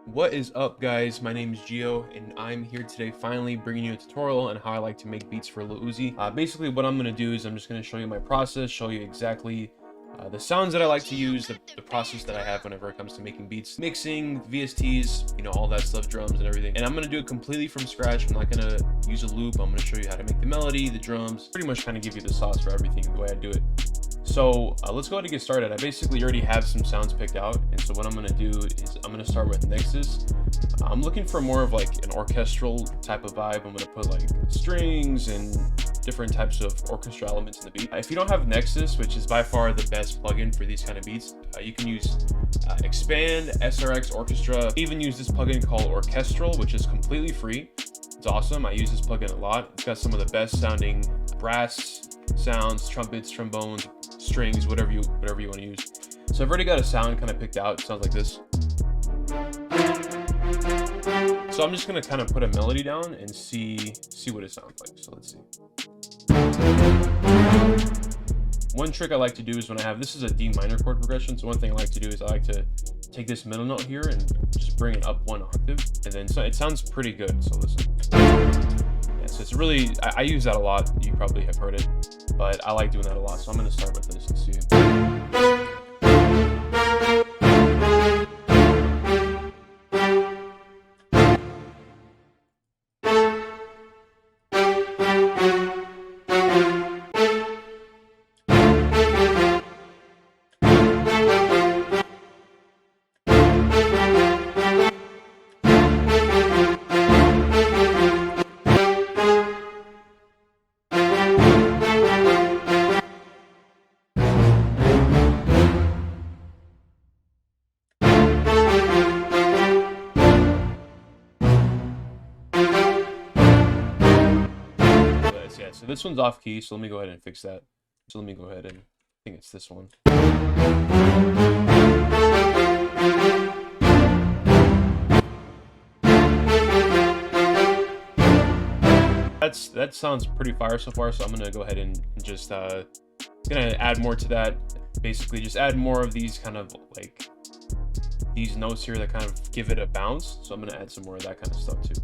What is up, guys? My name is Geo and I'm here today finally bringing you a tutorial on how I like to make beats for Lil Uzi. Basically what I'm going to do is I'm just going to show you my process, show you exactly the sounds that I like to use, the process that I have whenever it comes to making beats, mixing, VSTs, you know, all that stuff, drums and everything. And I'm going to do it completely from scratch. I'm not going to use a loop. I'm going to show you how to make the melody, the drums, pretty much kind of give you the sauce for everything, the way I do it. So let's go ahead and get started. I basically already have some sounds picked out, and so what I'm going to do is I'm going to start with Nexus. I'm looking for more of like an orchestral type of vibe. I'm going to put like strings and different types of orchestral elements in the beat. If you don't have Nexus, which is by far the best plugin for these kind of beats, you can use Expand, SRX Orchestra. Even use this plugin called Orchestral, which is completely free. It's awesome. I use this plugin a lot. It's got some of the best sounding brass sounds, trumpets, trombones, strings, whatever you want to use. So I've already got a sound kind of picked out. It sounds like this. So I'm just going to kind of put a melody down and see what it sounds like. So let's see. One trick I like to do is when I have, this is a D minor chord progression. So one thing I like to do is I like to take this middle note here and just bring it up one octave. And then so it sounds pretty good. So listen. Yeah, so it's really, I use that a lot. You probably have heard it, but I like doing that a lot. So I'm going to start with this and see. Yeah, so this one's off key, so let me go ahead and fix that. So let me go ahead and, I think it's this one. That sounds pretty fire so far, so I'm gonna go ahead and just gonna add more to that. Basically just add more of these kind of like these notes here that kind of give it a bounce. So I'm gonna add some more of that kind of stuff too.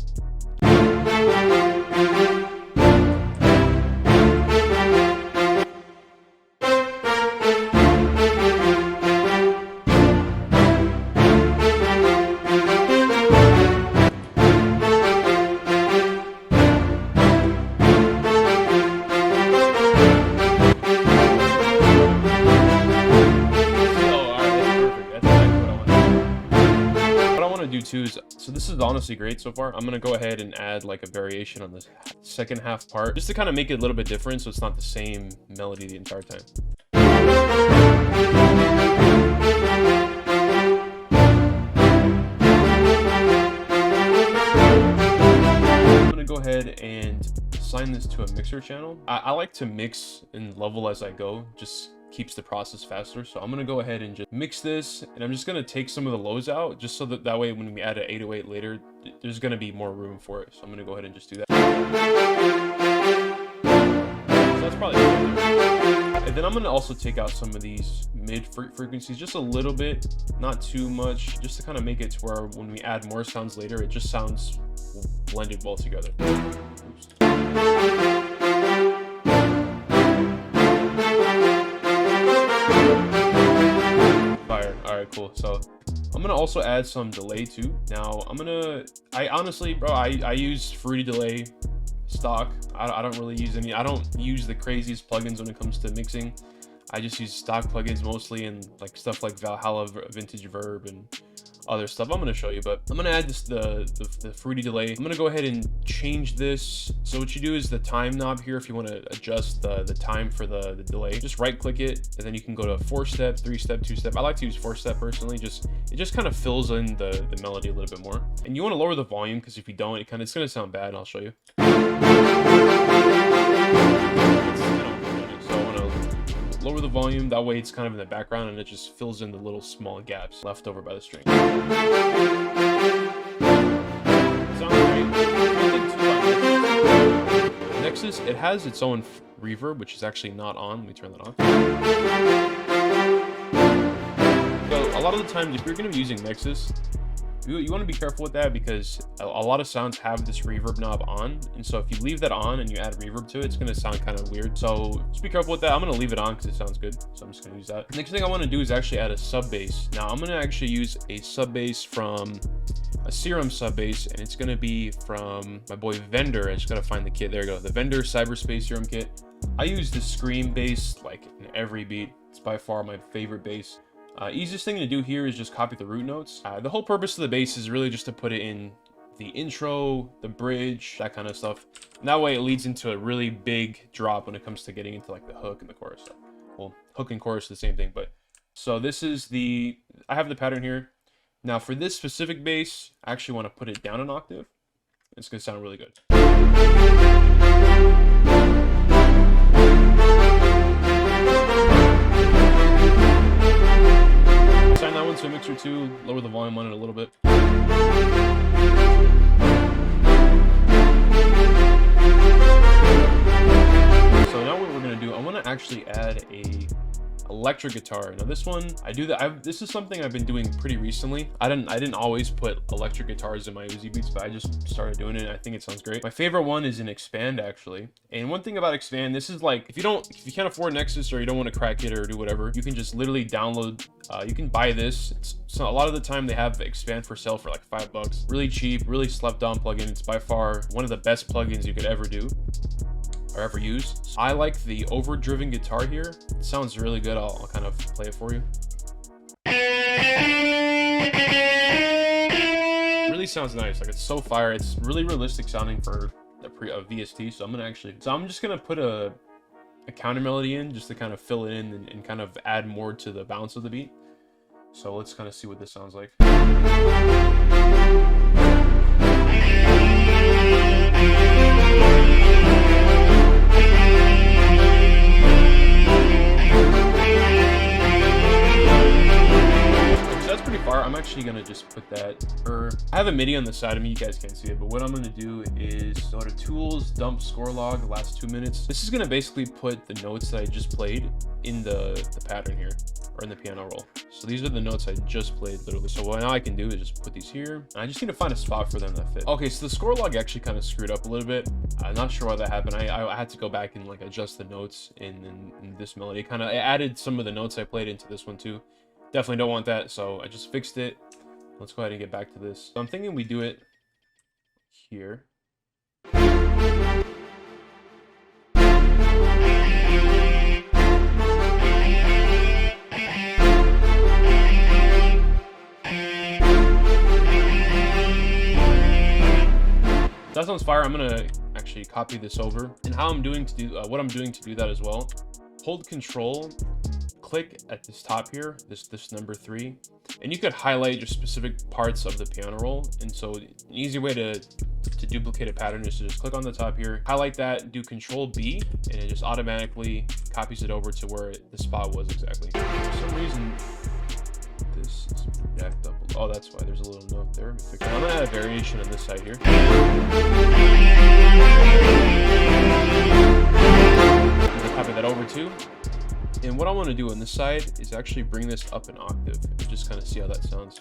Too is, so this is honestly great so far. I'm gonna go ahead and add like a variation on this second half part just to kind of make it a little bit different, so it's not the same melody the entire time. I'm gonna go ahead and assign this to a mixer channel. I like to mix and level as I go, just keeps the process faster. So I'm gonna go ahead and just mix this, and I'm just gonna take some of the lows out just so that way when we add an 808 later, there's gonna be more room for it. So I'm gonna go ahead and just do that. So that's probably good. And then I'm gonna also take out some of these mid frequencies just a little bit, not too much, just to kind of make it to where when we add more sounds later, it just sounds blended well together. Oops. Fire. All right, cool. So I'm gonna also add some delay too. Now I honestly, bro, I use Fruity Delay stock. I don't really use any. I don't use the craziest plugins when it comes to mixing. I just use stock plugins mostly, and like stuff like Valhalla, Vintage Verb, and other stuff I'm going to show you. But I'm going to add this the Fruity Delay. I'm going to go ahead and change this. So what you do is the time knob here, if you want to adjust the time for the delay, just right click it, and then you can go to 4-step, 3-step, 2-step. I like to use 4-step personally. It just kind of fills in the melody a little bit more. And you want to lower the volume, because if you don't, it's going to sound bad, and I'll show you. Lower the volume, that way it's kind of in the background and it just fills in the little small gaps left over by the string. Sounds great. Nexus, it has its own reverb, which is actually not on. Let me turn that off. So a lot of the times, if you're going to be using Nexus, You want to be careful with that because a lot of sounds have this reverb knob on, and so if you leave that on and you add reverb to it, it's going to sound kind of weird. So just be careful with that. I'm going to leave it on because it sounds good, so I'm just going to use that. Next thing I want to do is actually add a sub bass. Now I'm going to actually use a sub bass from a Serum sub bass, and it's going to be from my boy Vendor. I just got to find the kit. There you go, the Vendor Cyberspace Serum kit. I use the Scream bass like in every beat. It's by far my favorite bass. Easiest thing to do here is just copy the root notes. The whole purpose of the bass is really just to put it in the intro, the bridge, that kind of stuff. And that way it leads into a really big drop when it comes to getting into like the hook and the chorus. Well, hook and chorus are the same thing, but so this is I have the pattern here. Now for this specific bass, I actually want to put it down an octave. It's gonna sound really good. Assign that one to a mixer too, lower the volume on it a little bit. So now what we're gonna do, I want to actually add a electric guitar. Now this one, this is something I've been doing pretty recently. I didn't always put electric guitars in my Uzi beats, but I just started doing it. I think it sounds great. My favorite one is in Expand actually. And one thing about Expand, this is like, if you can't afford Nexus or you don't want to crack it or do whatever, you can just literally download, you can buy this. So a lot of the time they have Expand for sale for like $5. Really cheap, really slept on plugin. It's by far one of the best plugins you could ever do or ever use. I like the overdriven guitar here. It sounds really good. I'll kind of play it for you. It really sounds nice. Like, it's so fire. It's really realistic sounding for a VST. So I'm just gonna put a counter melody in just to kind of fill it in and kind of add more to the bounce of the beat. So let's kind of see what this sounds like. I'm actually gonna just put that, I have a MIDI on the side of me, you guys can't see it, but what I'm gonna do is go to Tools, Dump Score Log, the last 2 minutes. This is gonna basically put the notes that I just played in the pattern here, or in the piano roll. So these are the notes I just played, literally. So what now I can do is just put these here, and I just need to find a spot for them that fit. Okay, so the score log actually kind of screwed up a little bit. I'm not sure why that happened. I had to go back and like adjust the notes in this melody. I added some of the notes I played into this one too. Definitely don't want that, so I just fixed it. Let's go ahead and get back to this. So I'm thinking we do it here. That sounds fire. I'm gonna actually copy this over. And how I'm doing to do what I'm doing to do that as well. Hold Control. Click at this top here, this number 3, and you could highlight your specific parts of the piano roll. And so an easy way to duplicate a pattern is to just click on the top here, highlight that, do Control B, and it just automatically copies it over to where the spot was exactly. For some reason, this is jacked up. Oh, that's why there's a little note there. I'm gonna add a variation on this side here. I'm gonna copy that over too. And what I want to do on this side is actually bring this up an octave and just kind of see how that sounds.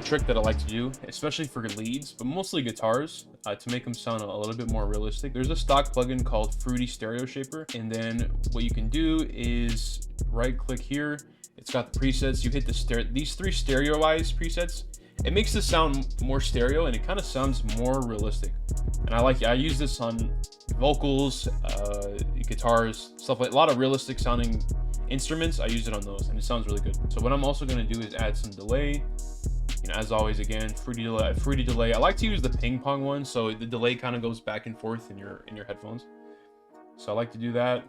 Trick that I like to do, especially for leads, but mostly guitars, to make them sound a little bit more realistic. There's a stock plugin called Fruity Stereo Shaper, and then what you can do is right click here. It's got the presets. You hit these 3 stereoized presets. It makes the sound more stereo, and it kind of sounds more realistic. And I use this on vocals, guitars, stuff like a lot of realistic sounding instruments. I use it on those, and it sounds really good. So what I'm also going to do is add some delay. You know, as always, again, fruity delay. I like to use the ping pong one, so the delay kind of goes back and forth in your headphones. So I like to do that.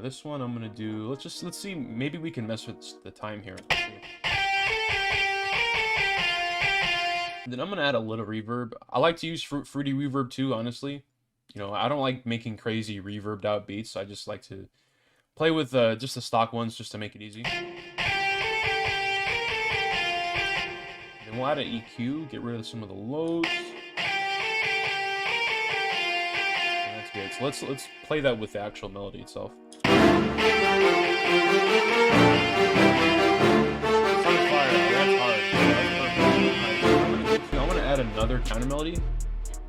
This one I'm gonna do. Let's see. Maybe we can mess with the time here. Then I'm gonna add a little reverb. I like to use fruity reverb too, honestly. You know, I don't like making crazy reverbed out beats. So I just like to play with just the stock ones just to make it easy. Then we'll add an EQ, get rid of some of the lows. And that's good. So let's play that with the actual melody itself. I want to add another counter melody.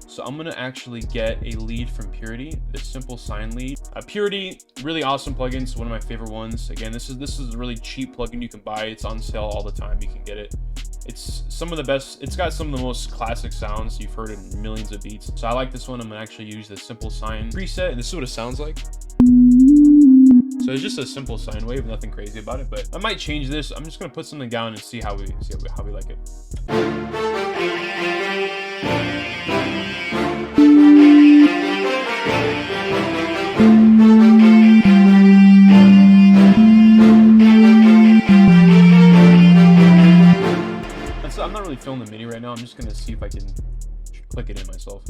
So I'm gonna actually get a lead from Purity, the simple sine lead. Purity, really awesome plugin. It's one of my favorite ones. Again, this is a really cheap plugin you can buy. It's on sale all the time. You can get it. It's some of the best. It's got some of the most classic sounds you've heard in millions of beats. So I like this one. I'm gonna actually use the simple sine preset, and this is what it sounds like. So it's just a simple sine wave, nothing crazy about it. But I might change this. I'm just gonna put something down and see how we like it. I'm not really feeling the MIDI right now. I'm just gonna see if I can click it in myself.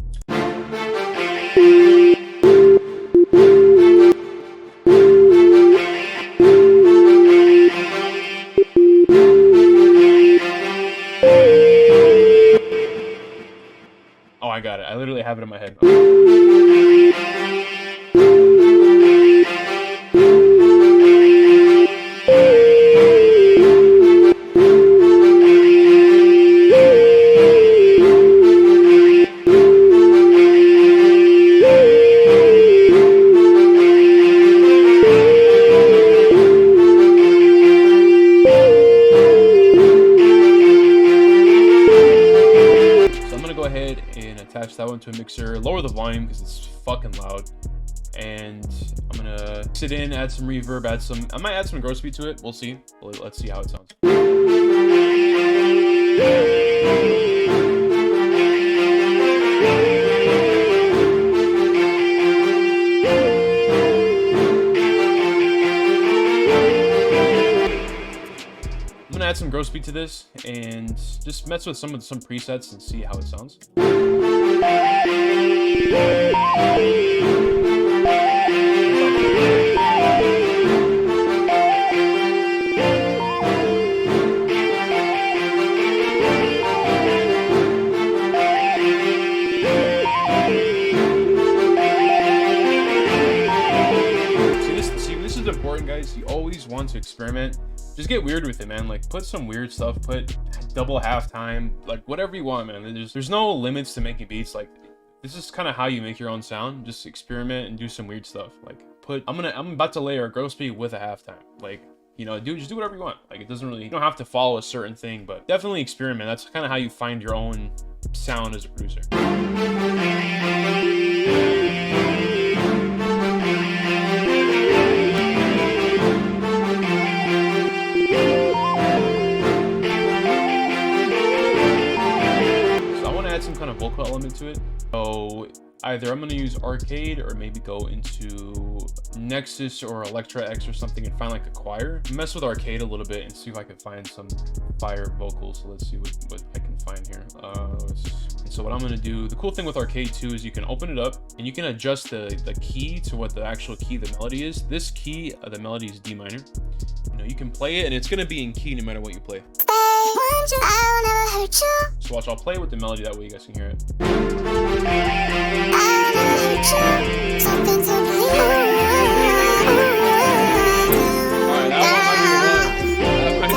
Oh, I got it. I literally have it in my head. Attach that one to a mixer, lower the volume because it's fucking loud, and I'm gonna mix it in, add some reverb, I might add some gross beat to it. We'll see. Let's see how it sounds. I'm gonna add some gross beat to this and just mess with some presets and see how it sounds. See, this is important, guys. You always want to experiment. Just get weird with it, man. Like, put some weird stuff, put double halftime, like whatever you want, man. There's no limits to making beats. Like, this is kind of how you make your own sound. Just experiment and do some weird stuff. Like, I'm about to layer a gross beat with a halftime. Like, you know, just do whatever you want. Like, it doesn't really, you don't have to follow a certain thing, but definitely experiment. That's kind of how you find your own sound as a producer. Some kind of vocal element to it. So either I'm going to use arcade or maybe go into Nexus or Electra X or something and find like a choir. Mess with arcade a little bit and see if I can find some fire vocals. So let's see what I can find here. So what I'm going to do, the cool thing with arcade too is you can open it up and you can adjust the key to what the actual key of the melody is. This key of the melody is D minor. You know, you can play it and it's going to be in key no matter what you play. So watch, I'll play with the melody, that way you guys can hear it. Alright, that might be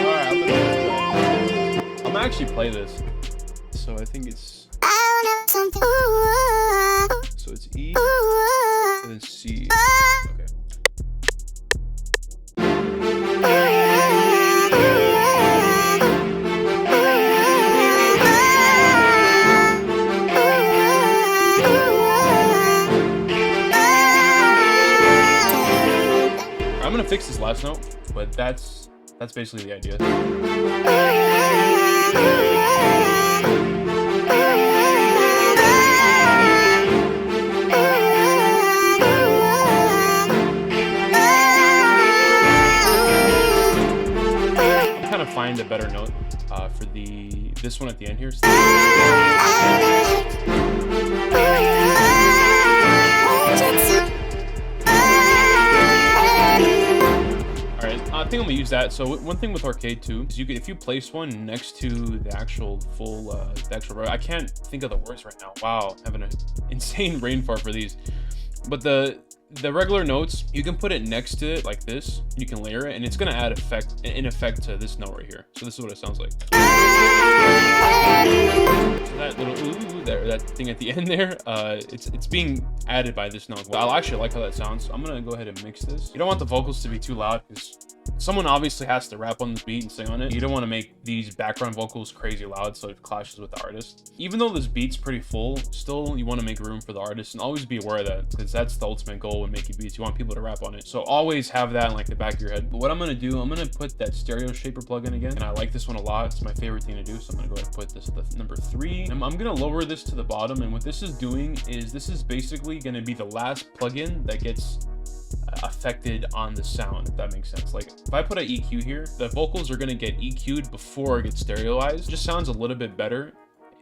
Alright, I'm gonna actually play this. So I think it's... So it's E, and then C. Okay. I'm gonna fix this last note, but that's basically the idea. Kind of find a better note for this one at the end here. Alright, I think I'm gonna use that. So one thing with arcade too is if you place one next to the actual I can't think of the words right now. Wow, having an insane brain fart for these. But the regular notes, you can put it next to it like this. You can layer it, and it's gonna add effect to this note right here. So this is what it sounds like. So that little ooh there, that thing at the end there, it's being added by this note. Well, I actually like how that sounds. So I'm gonna go ahead and mix this. You don't want the vocals to be too loud because someone obviously has to rap on this beat and sing on it. You don't want to make these background vocals crazy loud so it clashes with the artist. Even though this beat's pretty full, still you want to make room for the artist, and always be aware of that because that's the ultimate goal when making beats. You want people to rap on it. So always have that in like the back of your head. But what I'm going to do, I'm going to put that stereo shaper plugin again, and I like this one a lot. It's my favorite thing to do. So I'm going to go ahead and put this at the number 3. And I'm going to lower this to the bottom, and what this is doing is this is basically going to be the last plugin that gets affected on the sound, if that makes sense. Like if I put an EQ here, the vocals are going to get EQ'd before it gets stereoized. It just sounds a little bit better,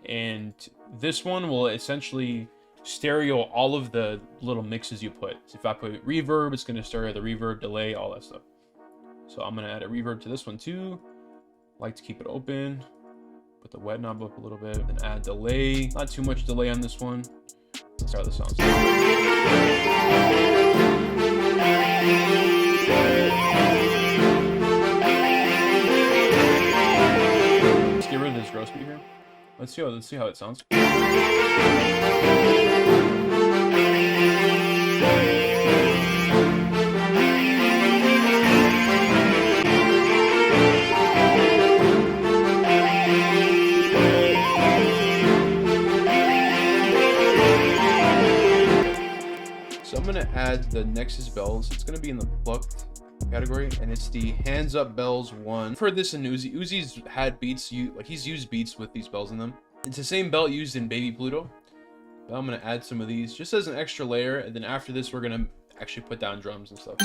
and this one will essentially stereo all of the little mixes you put. So if I put reverb, it's going to stereo the reverb, delay, all that stuff. So I'm going to add a reverb to this one too. Like to keep it open, put the wet knob up a little bit, and add delay. Not too much delay on this one. Let's see how this sounds. Let's get rid of this gross beat here. Let's see how it sounds. So I'm gonna add the Nexus bells. It's gonna be in the plucked category, and it's the Hands Up Bells 1. I've heard this in Uzi. Uzi's had beats, he's used beats with these bells in them. It's the same belt used in Baby Pluto. But I'm gonna add some of these just as an extra layer, and then after this we're gonna actually put down drums and stuff.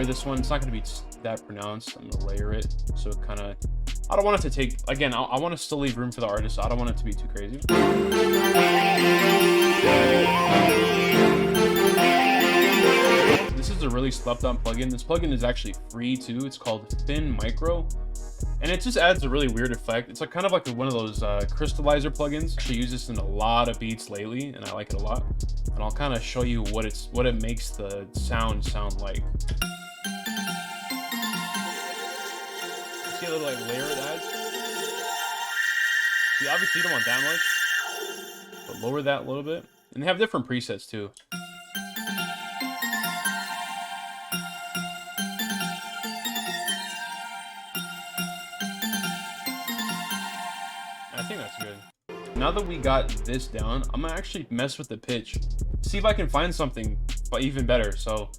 This one, it's not going to be that pronounced. I'm going to layer it so it kind of, I don't want it to take, again, I want to still leave room for the artist, so I don't want it to be too crazy. This is a really slept on plugin. This plugin is actually free too. It's called Thin Micro, and it just adds a really weird effect. It's like kind of like one of those crystallizer plugins. I actually use this in a lot of beats lately, and I like it a lot. And I'll kind of show you what it makes the sound like. See a little like layer it adds. See, obviously you don't want that much, but lower that a little bit. And they have different presets too. I think that's good. Now that we got this down, I'm gonna actually mess with the pitch. See if I can find something but even better. So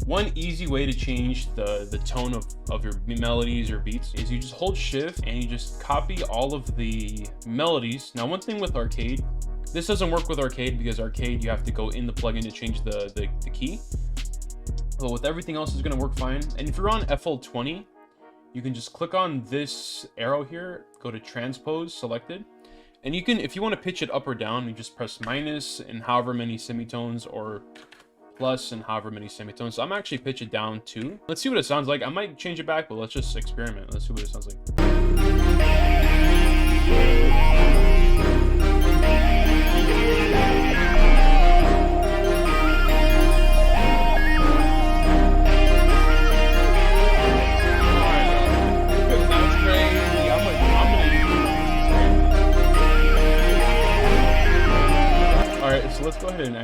one easy way to change the tone of your melodies or beats is you just hold shift and you just copy all of the melodies. Now, one thing with arcade, this doesn't work with arcade because arcade, you have to go in the plugin to change the key. But with everything else, it's gonna work fine. And if you're on FL20, you can just click on this arrow here, go to transpose selected. And you can, if you want to pitch it up or down, you just press minus and however many semitones, or plus and however many semitones. So I'm actually pitch it down too. Let's see what it sounds like. I might change it back, but let's just experiment. Let's see what it sounds like.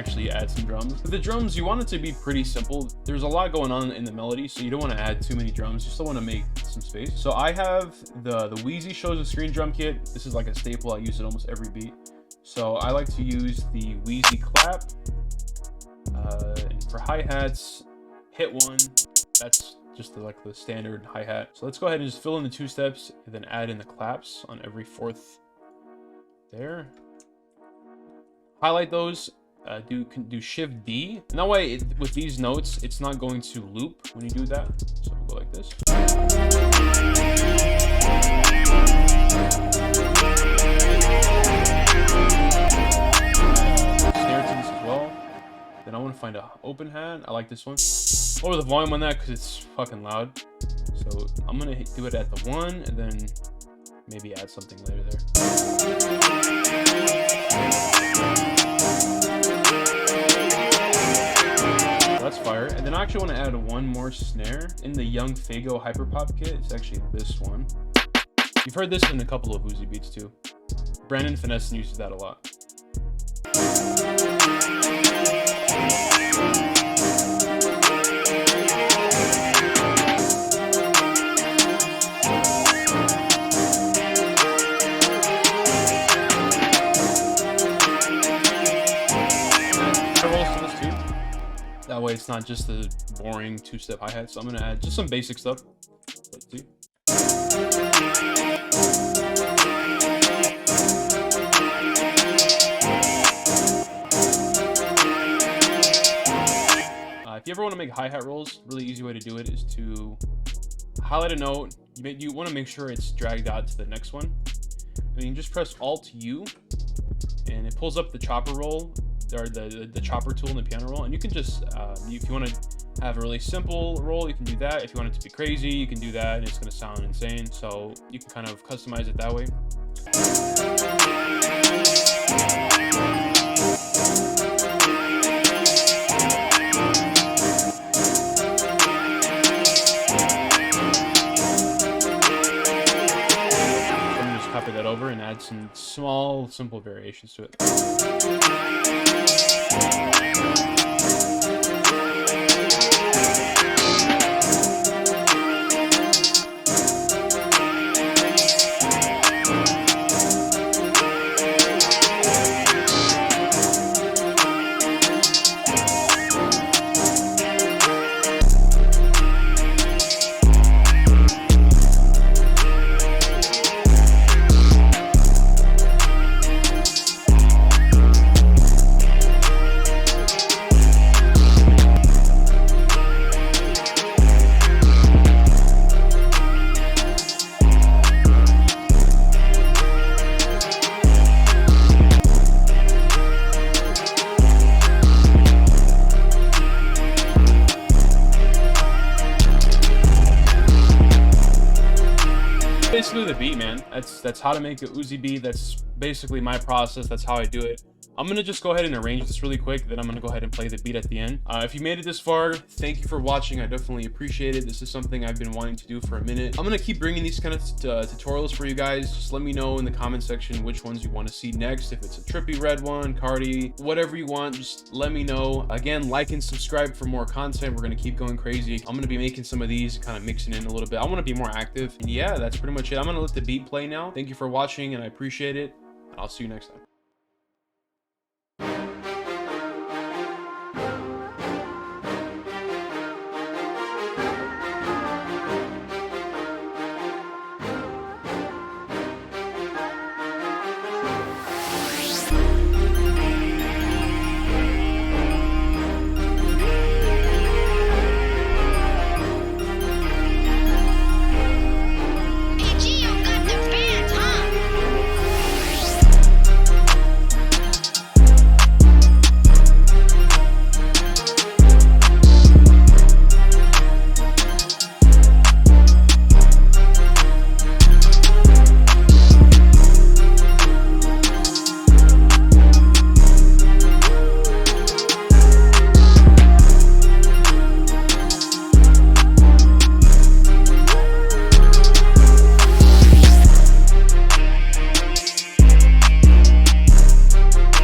actually add some drums. With the drums, you want it to be pretty simple. There's a lot going on in the melody, so you don't want to add too many drums. You still want to make some space. So I have the Uzi shows a screen drum kit. This is like a staple. I use it almost every beat. So I like to use the Uzi clap. And for hi-hats, hit one. That's just like the standard hi-hat. So let's go ahead and just fill in the 2 steps and then add in the claps on every 4th there. Highlight those. Do Shift D. And that way, with these notes, it's not going to loop when you do that. So we'll go like this. Snare to this as well. Then I want to find an open hat. I like this one. Lower the volume on that because it's fucking loud. So I'm gonna do it at the 1 and then maybe add something later there. That's fire. And then I actually want to add one more snare in the Young Fago Hyperpop kit. It's actually this one. You've heard this in a couple of Uzi beats too. Brandon Finesse uses that a lot. That way it's not just a boring 2-step hi-hat. So I'm gonna add just some basic stuff. Let's see. If you ever want to make hi-hat rolls, really easy way to do it is to highlight a note. You want to make sure it's dragged out to the next one. And you can just press Alt-U, and it pulls up the chopper roll, or the chopper tool in the piano roll. And you can just, if you want to have a really simple roll, you can do that. If you want it to be crazy, you can do that, and it's going to sound insane. So you can kind of customize it that way. Copy that over and add some small, simple variations to it. Basically the beat, man. That's how to make a Uzi beat. That's basically my process. That's how I do it. I'm gonna just go ahead and arrange this really quick, then I'm gonna go ahead and play the beat at the end. If you made it this far, thank you for watching. I definitely appreciate it. This is something I've been wanting to do for a minute. I'm gonna keep bringing these kind of tutorials for you guys. Just let me know in the comment section which ones you want to see next. If it's a trippy red one, Cardi, whatever you want, just let me know. Again, like and subscribe for more content. We're gonna keep going crazy. I'm gonna be making some of these, kind of mixing in a little bit. I want to be more active. And yeah, that's pretty much it. I'm gonna let the beat play now. Thank you for watching, and I appreciate it. I'll see you next time.